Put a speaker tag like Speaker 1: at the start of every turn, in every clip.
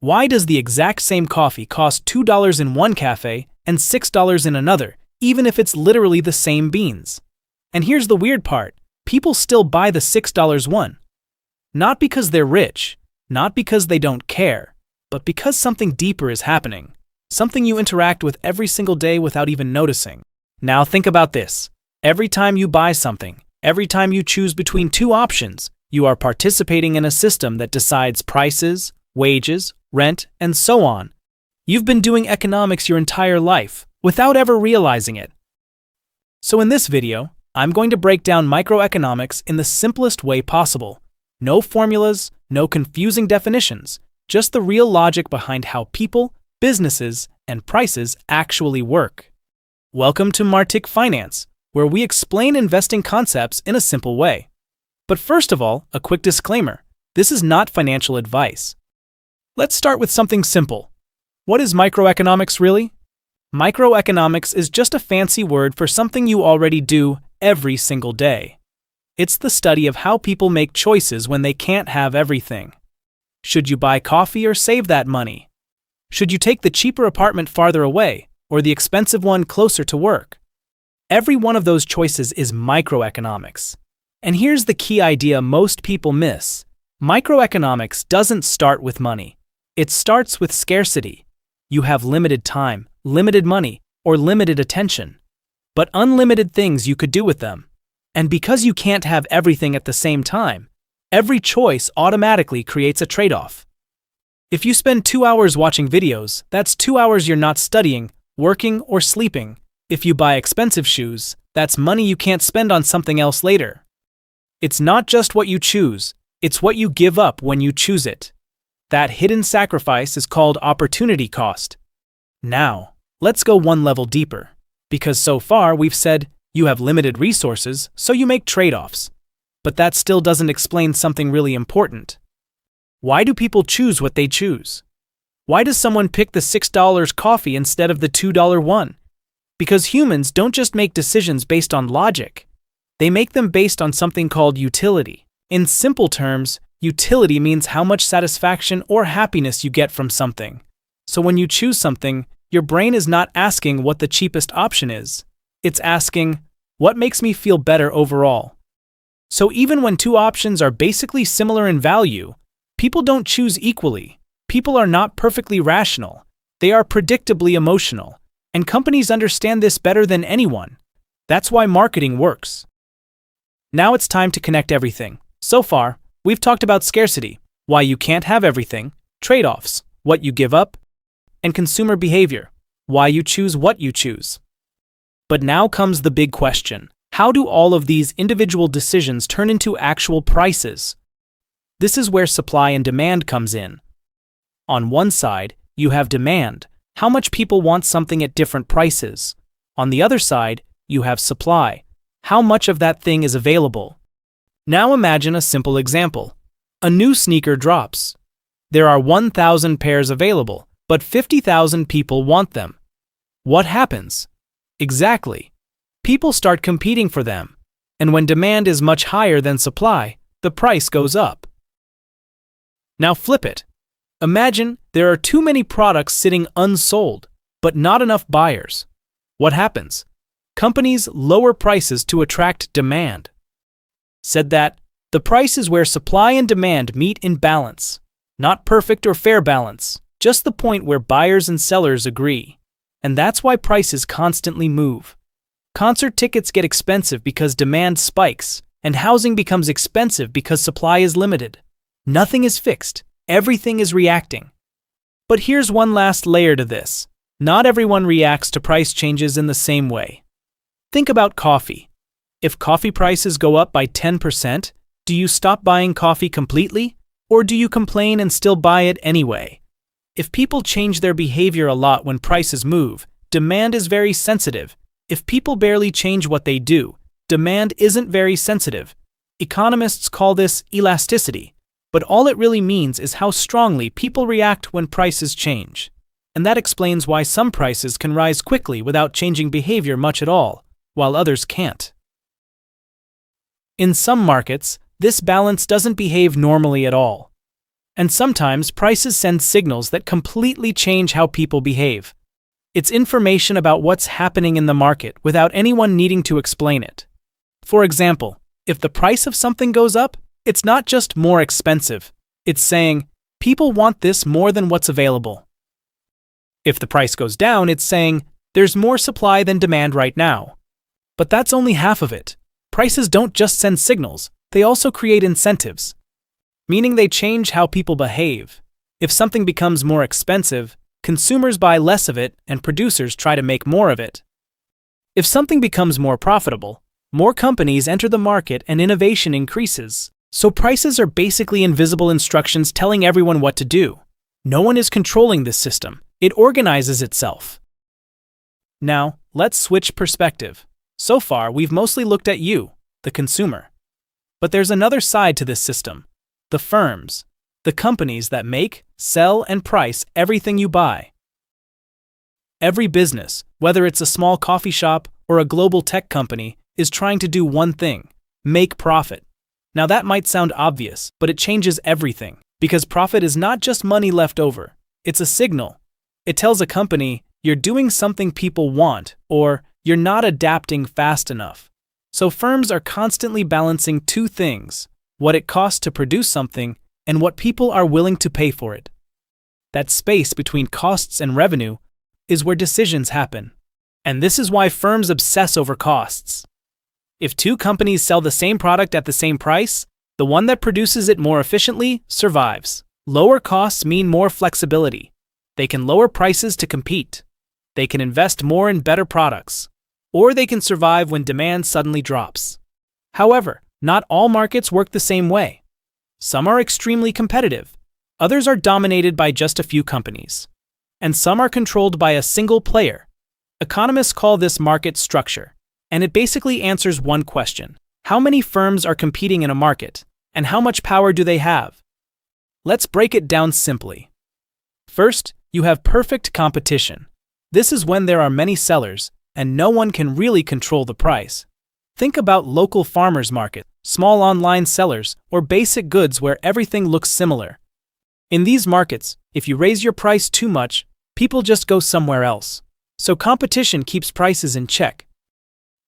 Speaker 1: Why does the exact same coffee cost $2 in one cafe and $6 in another, even if it's literally the same beans? And here's the weird part. People still buy the $6 one. Not because they're rich, not because they don't care, but because something deeper is happening. Something you interact with every single day without even noticing. Now think about this. Every time you buy something, every time you choose between two options, you are participating in a system that decides prices, wages, rent, and so on. You've been doing economics your entire life without ever realizing it. So in this video, I'm going to break down microeconomics in the simplest way possible. No formulas, no confusing definitions, just the real logic behind how people, businesses, and prices actually work. Welcome to Martic Finance, where we explain investing concepts in a simple way. But first of all, a quick disclaimer. This is not financial advice. Let's start with something simple. What is microeconomics really? Microeconomics is just a fancy word for something you already do every single day. It's the study of how people make choices when they can't have everything. Should you buy coffee or save that money? Should you take the cheaper apartment farther away or the expensive one closer to work? Every one of those choices is microeconomics. And here's the key idea most people miss. Microeconomics doesn't start with money. It starts with scarcity. You have limited time, limited money, or limited attention, but unlimited things you could do with them. And because you can't have everything at the same time, every choice automatically creates a trade-off. If you spend 2 hours watching videos, that's 2 hours you're not studying, working, or sleeping. If you buy expensive shoes, that's money you can't spend on something else later. It's not just what you choose, it's what you give up when you choose it. That hidden sacrifice is called opportunity cost. Now, let's go one level deeper. Because so far we've said you have limited resources, so you make trade-offs. But that still doesn't explain something really important. Why do people choose what they choose? Why does someone pick the $6 coffee instead of the $2 one? Because humans don't just make decisions based on logic. They make them based on something called utility. In simple terms, utility means how much satisfaction or happiness you get from something. So when you choose something, your brain is not asking what the cheapest option is. It's asking, what makes me feel better overall? So even when two options are basically similar in value, people don't choose equally. People are not perfectly rational. They are predictably emotional. And companies understand this better than anyone. That's why marketing works. Now it's time to connect everything. So far, we've talked about scarcity, why you can't have everything, trade-offs, what you give up, and consumer behavior, why you choose what you choose. But now comes the big question. How do all of these individual decisions turn into actual prices? This is where supply and demand comes in. On one side, you have demand, how much people want something at different prices. On the other side, you have supply, how much of that thing is available. Now imagine a simple example. A new sneaker drops. There are 1,000 pairs available, but 50,000 people want them. What happens? Exactly. People start competing for them, and when demand is much higher than supply, the price goes up. Now flip it. Imagine there are too many products sitting unsold, but not enough buyers. What happens? Companies lower prices to attract demand. Said that, the price is where supply and demand meet in balance. Not perfect or fair balance, just the point where buyers and sellers agree. And that's why prices constantly move. Concert tickets get expensive because demand spikes, and housing becomes expensive because supply is limited. Nothing is fixed, everything is reacting. But here's one last layer to this. Not everyone reacts to price changes in the same way. Think about coffee. If coffee prices go up by 10%, do you stop buying coffee completely? Or do you complain and still buy it anyway? If people change their behavior a lot when prices move, demand is very sensitive. If people barely change what they do, demand isn't very sensitive. Economists call this elasticity, but all it really means is how strongly people react when prices change. And that explains why some prices can rise quickly without changing behavior much at all, while others can't. In some markets, this balance doesn't behave normally at all. And sometimes prices send signals that completely change how people behave. It's information about what's happening in the market without anyone needing to explain it. For example, if the price of something goes up, it's not just more expensive. It's saying, people want this more than what's available. If the price goes down, it's saying, there's more supply than demand right now. But that's only half of it. Prices don't just send signals, they also create incentives. Meaning they change how people behave. If something becomes more expensive, consumers buy less of it and producers try to make more of it. If something becomes more profitable, more companies enter the market and innovation increases. So prices are basically invisible instructions telling everyone what to do. No one is controlling this system. It organizes itself. Now, let's switch perspective. So far, we've mostly looked at you, the consumer. But there's another side to this system. The firms. The companies that make, sell, and price everything you buy. Every business, whether it's a small coffee shop or a global tech company, is trying to do one thing: make profit. Now that might sound obvious, but it changes everything, because profit is not just money left over. It's a signal. It tells a company, you're doing something people want, or you're not adapting fast enough. So firms are constantly balancing two things: what it costs to produce something and what people are willing to pay for it. That space between costs and revenue is where decisions happen. And this is why firms obsess over costs. If two companies sell the same product at the same price, the one that produces it more efficiently survives. Lower costs mean more flexibility. They can lower prices to compete. They can invest more in better products. Or they can survive when demand suddenly drops. However, not all markets work the same way. Some are extremely competitive. Others are dominated by just a few companies. And some are controlled by a single player. Economists call this market structure. And it basically answers one question: how many firms are competing in a market, and how much power do they have? Let's break it down simply. First, you have perfect competition. This is when there are many sellers, and no one can really control the price. Think about local farmers' market, small online sellers, or basic goods where everything looks similar. In these markets, if you raise your price too much, people just go somewhere else. So competition keeps prices in check.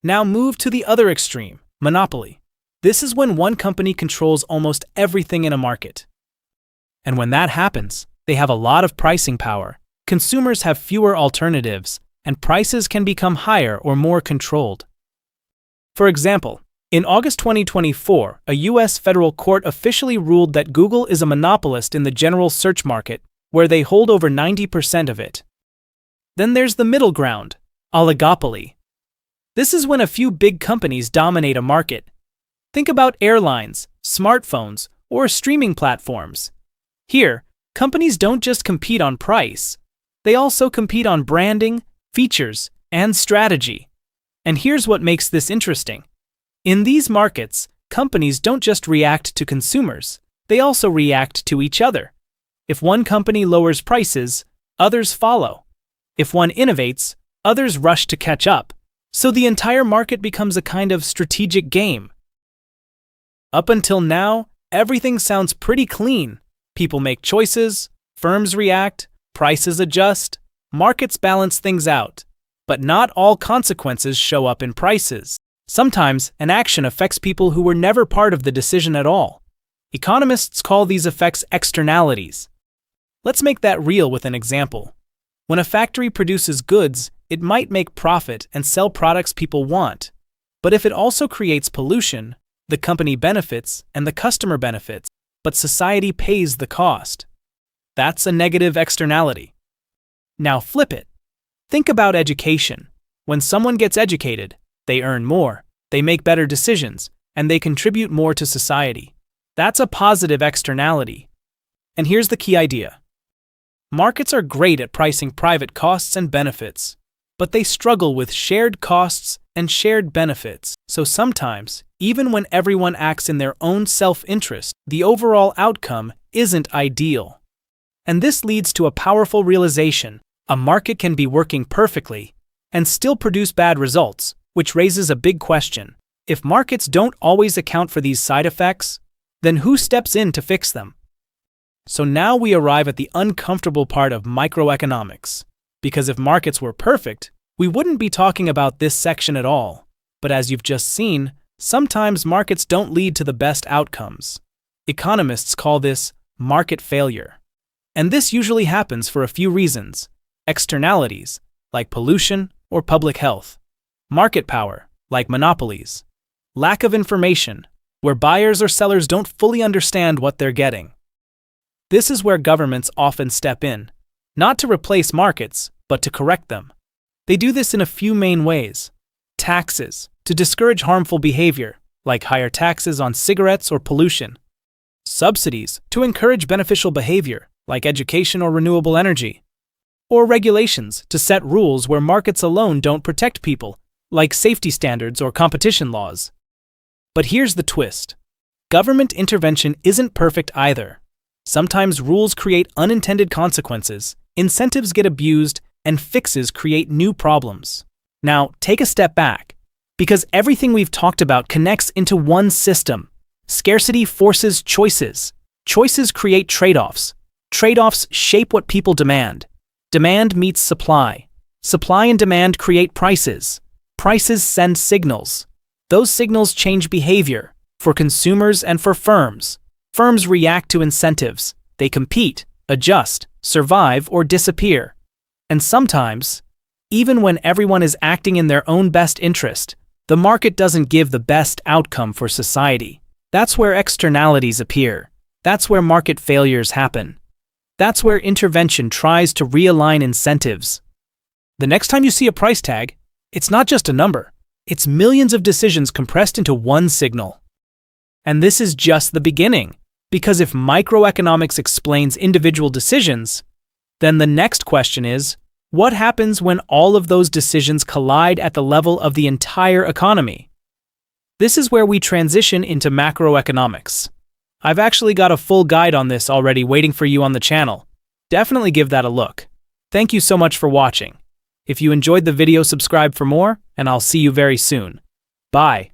Speaker 1: Now move to the other extreme, monopoly. This is when one company controls almost everything in a market. And when that happens, they have a lot of pricing power. Consumers have fewer alternatives, and prices can become higher or more controlled. For example, in August 2024, a U.S. federal court officially ruled that Google is a monopolist in the general search market, where they hold over 90% of it. Then there's the middle ground, oligopoly. This is when a few big companies dominate a market. Think about airlines, smartphones, or streaming platforms. Here, companies don't just compete on price. They also compete on branding, features, and strategy. And here's what makes this interesting. In these markets, companies don't just react to consumers, they also react to each other. If one company lowers prices, others follow. If one innovates, others rush to catch up. So the entire market becomes a kind of strategic game. Up until now, everything sounds pretty clean. People make choices, firms react, prices adjust, markets balance things out. But not all consequences show up in prices. Sometimes, an action affects people who were never part of the decision at all. Economists call these effects externalities. Let's make that real with an example. When a factory produces goods, it might make profit and sell products people want. But if it also creates pollution, the company benefits and the customer benefits, but society pays the cost. That's a negative externality. Now flip it. Think about education. When someone gets educated, they earn more, they make better decisions, and they contribute more to society. That's a positive externality. And here's the key idea. Markets are great at pricing private costs and benefits, but they struggle with shared costs and shared benefits. So sometimes, even when everyone acts in their own self-interest, the overall outcome isn't ideal. And this leads to a powerful realization. A market can be working perfectly and still produce bad results, which raises a big question. If markets don't always account for these side effects, then who steps in to fix them? So now we arrive at the uncomfortable part of microeconomics. Because if markets were perfect, we wouldn't be talking about this section at all. But as you've just seen, sometimes markets don't lead to the best outcomes. Economists call this market failure. And this usually happens for a few reasons: externalities, like pollution or public health; market power, like monopolies; lack of information, where buyers or sellers don't fully understand what they're getting. This is where governments often step in, not to replace markets, but to correct them. They do this in a few main ways: taxes, to discourage harmful behavior, like higher taxes on cigarettes or pollution; subsidies, to encourage beneficial behavior, like education or renewable energy; or regulations, to set rules where markets alone don't protect people, like safety standards or competition laws. But here's the twist: government intervention isn't perfect either. Sometimes rules create unintended consequences, incentives get abused, and fixes create new problems. Now, take a step back, because everything we've talked about connects into one system. Scarcity forces choices. Choices create trade-offs. Trade-offs shape what people demand. Demand meets supply. Supply and demand create prices. Prices send signals. Those signals change behavior, for consumers and for firms. Firms react to incentives. They compete, adjust, survive, or disappear. And sometimes, even when everyone is acting in their own best interest, the market doesn't give the best outcome for society. That's where externalities appear. That's where market failures happen. That's where intervention tries to realign incentives. The next time you see a price tag, it's not just a number. It's millions of decisions compressed into one signal. And this is just the beginning, because if microeconomics explains individual decisions, then the next question is, what happens when all of those decisions collide at the level of the entire economy? This is where we transition into macroeconomics. I've actually got a full guide on this already waiting for you on the channel. Definitely give that a look. Thank you so much for watching. If you enjoyed the video, subscribe for more, and I'll see you very soon. Bye.